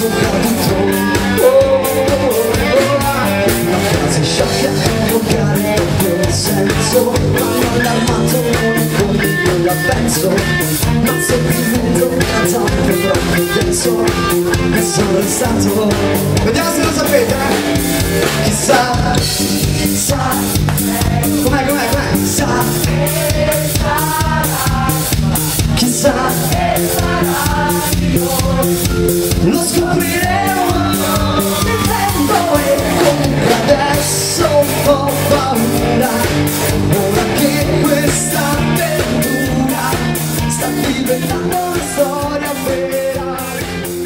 soprattutto una frase sciocca volgare per senso, quando allarmato non è come io la penso, ma semplicemente cantante troppo denso che sono restato. Vediamo se lo sapete, chissà, sa, com'è, sa, chissà, lo scopriremo nel tempo e comunque adesso un po' paura, ora che questa avventura sta diventando una storia vera,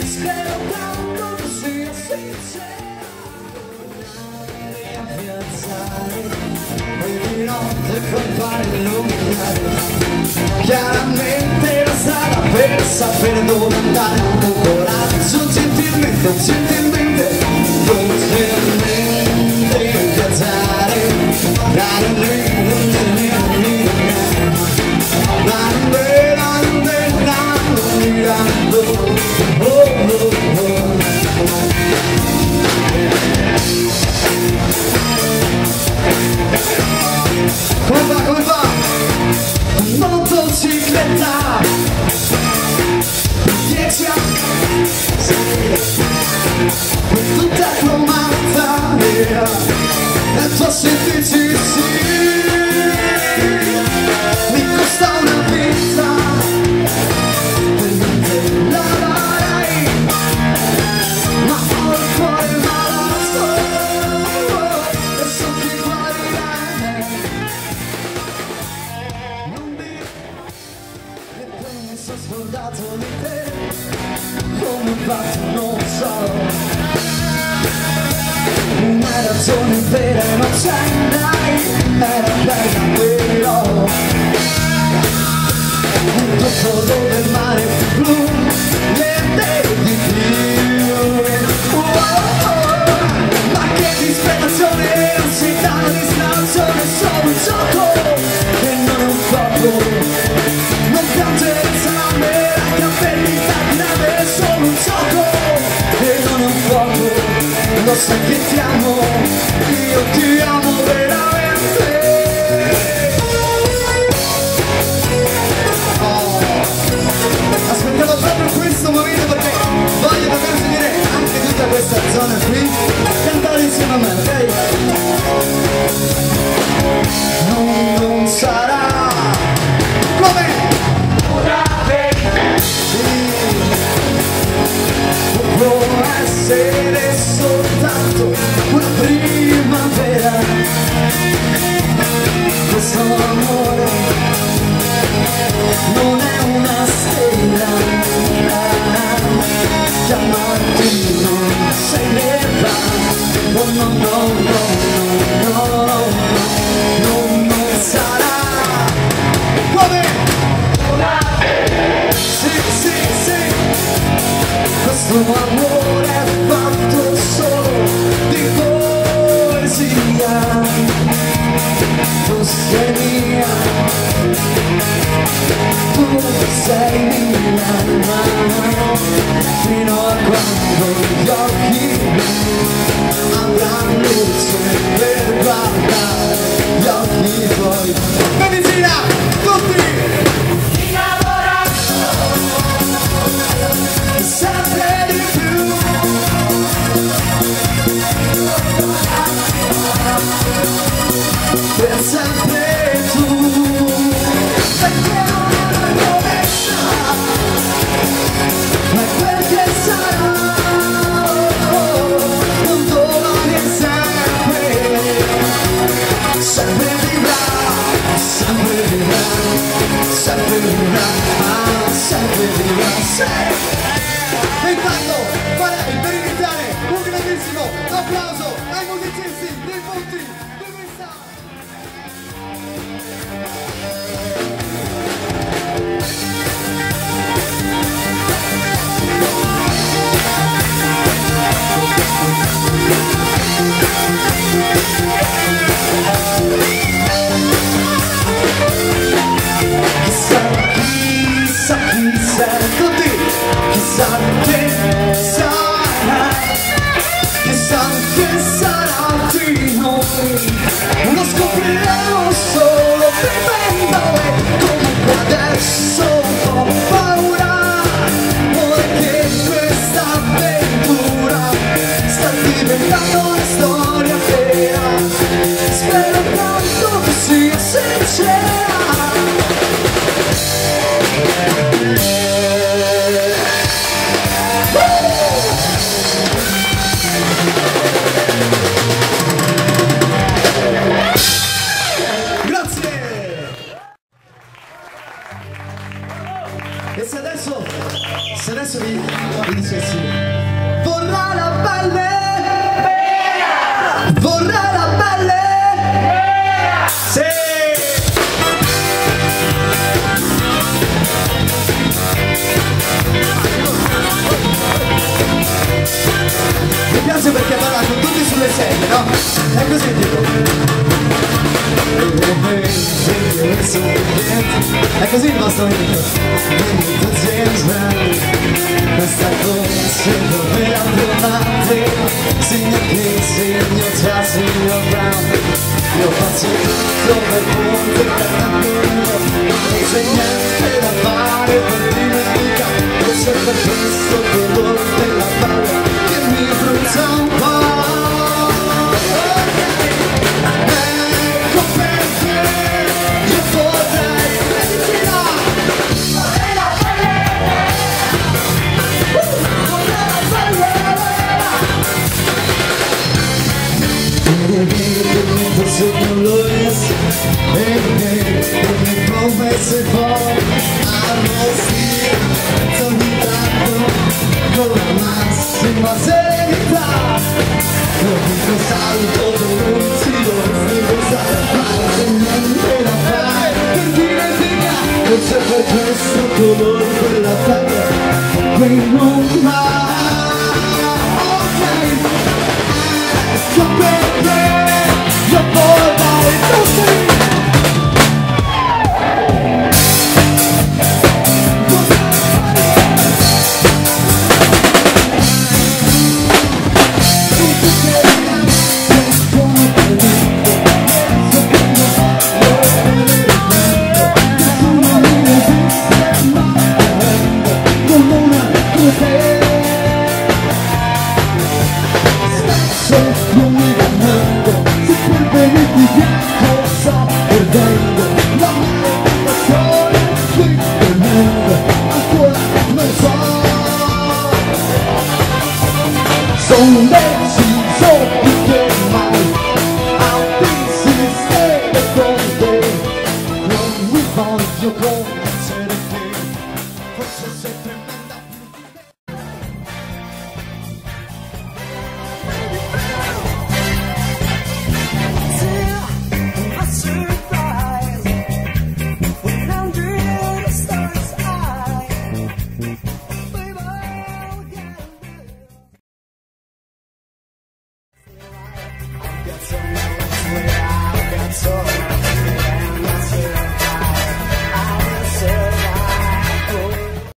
spero tanto non sia sincera. A piazzare e di notte con fare illuminare chiaramente la strada per sapere dove andare, con coraggio gentilmente, piazzare come va? Motocicletta 10 anni, tutta cromata nera, e tu sentici sì, mi costa una vita, per niente la darai, ma ho il cuore malato, e so chi guarirai. Non dire che mi sono scordato di te, come ho fatto non so. Una ragione vera non c'è, dai, era bella però. Tutto dove il mare fu blu, niente di più. Ma che disperazione, ansietà, distrazione, solo un gioco che non è un gioco. Non piangere salame, la capellità di nave, è solo un gioco che non è un fuoco. Lo sai che ti amo, io ti amo veramente. Aspettavo proprio questo momento perché voglio davvero sentire anche tutta questa zona qui cantare insieme a me, ok? Non sarà come una vita, sì, può essere soltanto una primavera, questo amore non è una stella, chiamarti non se ne va, oh no no no no no, non sarà come una vita, sì, questo amore è fatto solo di poesia, tu sei mia, tu sei mia, fino a quando gli occhi avranno luce per guardare gli occhi tuoi. Medicina, tutti! Sempre di più, per sempre tu, perché non è come sarà, ma è quel che sarà, un domani è sempre vivrà, sempre vivrà, sempre vivrà, sempre vivrà, sempre. E intanto farei per iniziare un grandissimo applauso ai musicisti dei Punti di Vista. Chissà chi sei, tutti, chissà che sai. sa che sarà di noi, lo scopriremo solo vivendo. E comunque adesso ho paura, perché questa avventura sta diventando una storia vera. Spero tanto che sia sincera. E se adesso vi dicessi vorrà la pelle, vorrà la pelle, sì. Mi piace perché va con tutti sulle sedie, no? È così tipo. È così il vostro amico. James Brown sta conoscendo per approvate, segno che segno tra signor Brown. Io faccio tutto per controllare, non c'è niente da fare per dimentica. E c'è per questo colore della pelle che mi brucia un po'. Se può arrostire ogni tanto con la massima serenità, l'unico salto dove si dovresti pensare, ma se niente da fare per dimentica, non c'è per questo colore quella pelle che non va. Ok, so perché io vorrei tutti. Sono deciso che